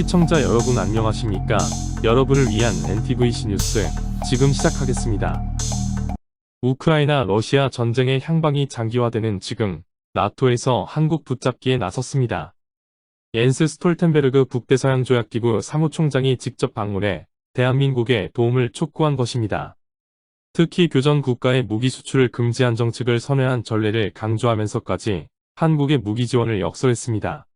시청자 여러분 안녕하십니까? 여러분을 위한 NTVC 뉴스 지금 시작하겠습니다. 우크라이나 러시아 전쟁의 향방이 장기화되는 지금 나토에서 한국 붙잡기에 나섰습니다. 옌스 스톨텐베르그 북대서양조약기구 사무총장이 직접 방문해 대한민국의 도움을 촉구한 것입니다. 특히 교전 국가의 무기 수출을 금지한 정책을 선회한 전례를 강조하면서까지 한국의 무기 지원을 역설했습니다.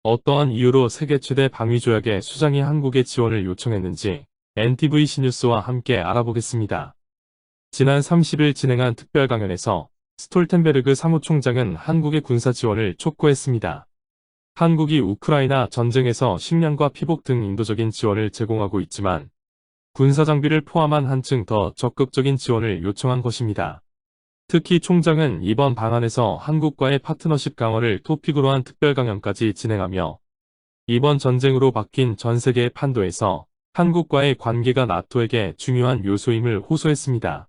어떠한 이유로 세계 최대 방위조약의 수장이 한국의 지원을 요청했는지 NTVC 뉴스와 함께 알아보겠습니다. 지난 30일 진행한 특별 강연에서 스톨텐베르그 사무총장은 한국의 군사 지원을 촉구했습니다. 한국이 우크라이나 전쟁에서 식량과 피복 등 인도적인 지원을 제공하고 있지만 군사 장비를 포함한 한층 더 적극적인 지원을 요청한 것입니다. 특히 총장은 이번 방안에서 한국과의 파트너십 강화를 토픽으로 한 특별 강연까지 진행하며 이번 전쟁으로 바뀐 전 세계의 판도에서 한국과의 관계가 나토에게 중요한 요소임을 호소했습니다.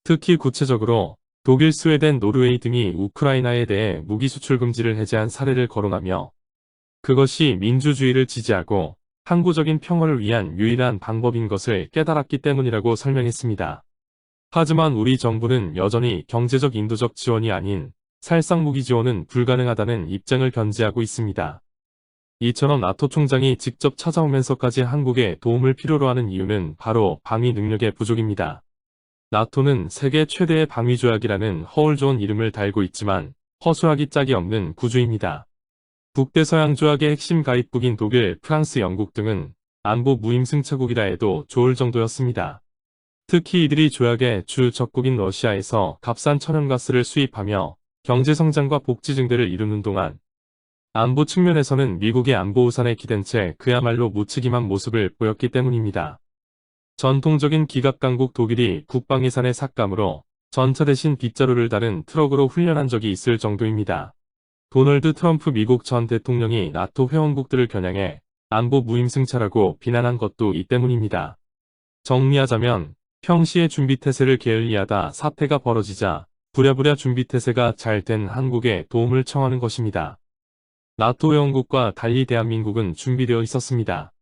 특히 구체적으로 독일, 스웨덴, 노르웨이 등이 우크라이나에 대해 무기 수출 금지를 해제한 사례를 거론하며 그것이 민주주의를 지지하고 항구적인 평화를 위한 유일한 방법인 것을 깨달았기 때문이라고 설명했습니다. 하지만 우리 정부는 여전히 경제적 인도적 지원이 아닌 살상 무기 지원은 불가능하다는 입장을 견지하고 있습니다. 이처럼 나토 총장이 직접 찾아오면서까지 한국에 도움을 필요로 하는 이유는 바로 방위 능력의 부족입니다. 나토는 세계 최대의 방위조약이라는 허울 좋은 이름을 달고 있지만 허술하기 짝이 없는 구조입니다. 북대서양조약의 핵심 가입국인 독일, 프랑스, 영국 등은 안보 무임승차국이라 해도 좋을 정도였습니다. 특히 이들이 조약의 주 적국인 러시아에서 값싼 천연가스를 수입하며 경제성장과 복지 증대를 이루는 동안 안보 측면에서는 미국의 안보 우산에 기댄 채 그야말로 무책임한 모습을 보였기 때문입니다. 전통적인 기갑강국 독일이 국방예산의 삭감으로 전차 대신 빗자루를 다른 트럭으로 훈련한 적이 있을 정도입니다. 도널드 트럼프 미국 전 대통령이 나토 회원국들을 겨냥해 안보 무임승차라고 비난한 것도 이 때문입니다. 정리하자면 평시에 준비태세를 게을리하다 사태가 벌어지자 부랴부랴 준비태세가 잘 된 한국에 도움을 청하는 것입니다. 나토 회원국과 달리 대한민국은 준비되어 있었습니다.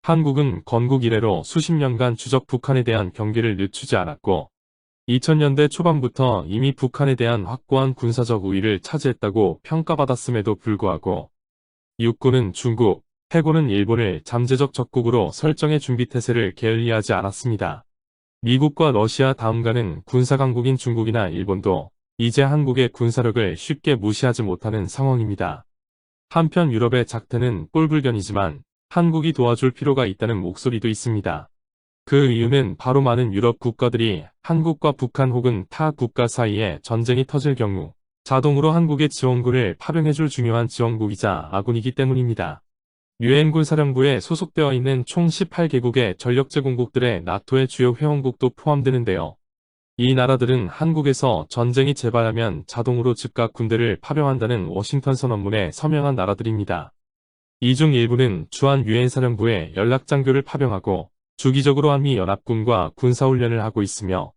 한국은 건국 이래로 수십 년간 주적 북한에 대한 경계를 늦추지 않았고 2000년대 초반부터 이미 북한에 대한 확고한 군사적 우위를 차지했다고 평가받았음에도 불구하고 육군은 중국, 해군은 일본을 잠재적 적국으로 설정해 준비태세를 게을리하지 않았습니다. 미국과 러시아 다음 가는 군사강국인 중국이나 일본도 이제 한국의 군사력을 쉽게 무시하지 못하는 상황입니다. 한편 유럽의 작태는 꼴불견이지만 한국이 도와줄 필요가 있다는 목소리도 있습니다. 그 이유는 바로 많은 유럽 국가들이 한국과 북한 혹은 타 국가 사이에 전쟁이 터질 경우 자동으로 한국의 지원군을 파병해줄 중요한 지원국이자 아군이기 때문입니다. 유엔군 사령부에 소속되어 있는 총 18개국의 전력제공국들의 나토의 주요 회원국도 포함되는데요. 이 나라들은 한국에서 전쟁이 재발하면 자동으로 즉각 군대를 파병한다는 워싱턴 선언문에 서명한 나라들입니다. 이 중 일부는 주한 유엔 사령부에 연락장교를 파병하고 주기적으로 한미연합군과 군사훈련을 하고 있으며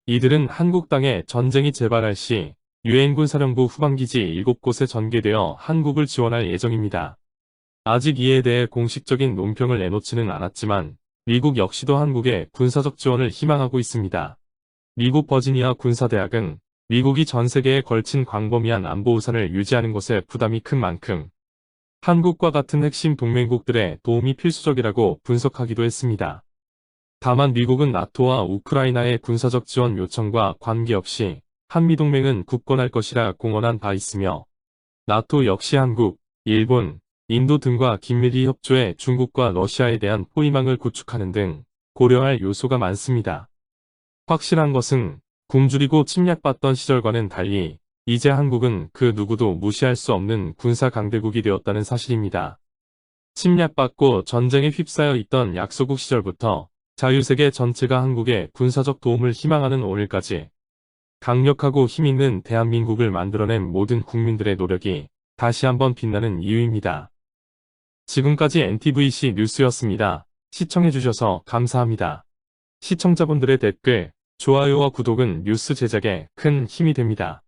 이들은 한국 땅에 전쟁이 재발할 시 유엔군 사령부 후방기지 7곳에 전개되어 한국을 지원할 예정입니다. 아직 이에 대해 공식적인 논평을 내놓지는 않았지만 미국 역시도 한국의 군사적 지원을 희망하고 있습니다. 미국 버지니아 군사대학은 미국이 전 세계에 걸친 광범위한 안보 우산을 유지하는 것에 부담이 큰 만큼 한국과 같은 핵심 동맹국들의 도움이 필수적이라고 분석하기도 했습니다. 다만 미국은 나토와 우크라이나의 군사적 지원 요청과 관계없이 한미동맹은 굳건할 것이라 공언한 바 있으며 나토 역시 한국, 일본, 인도 등과 긴밀히 협조해 중국과 러시아에 대한 포위망을 구축하는 등 고려할 요소가 많습니다. 확실한 것은 굶주리고 침략받던 시절과는 달리 이제 한국은 그 누구도 무시할 수 없는 군사 강대국이 되었다는 사실입니다. 침략받고 전쟁에 휩싸여 있던 약소국 시절부터 자유세계 전체가 한국의 군사적 도움을 희망하는 오늘까지 강력하고 힘있는 대한민국을 만들어낸 모든 국민들의 노력이 다시 한번 빛나는 이유입니다. 지금까지 NTVC 뉴스였습니다. 시청해주셔서 감사합니다. 시청자분들의 댓글, 좋아요와 구독은 뉴스 제작에 큰 힘이 됩니다.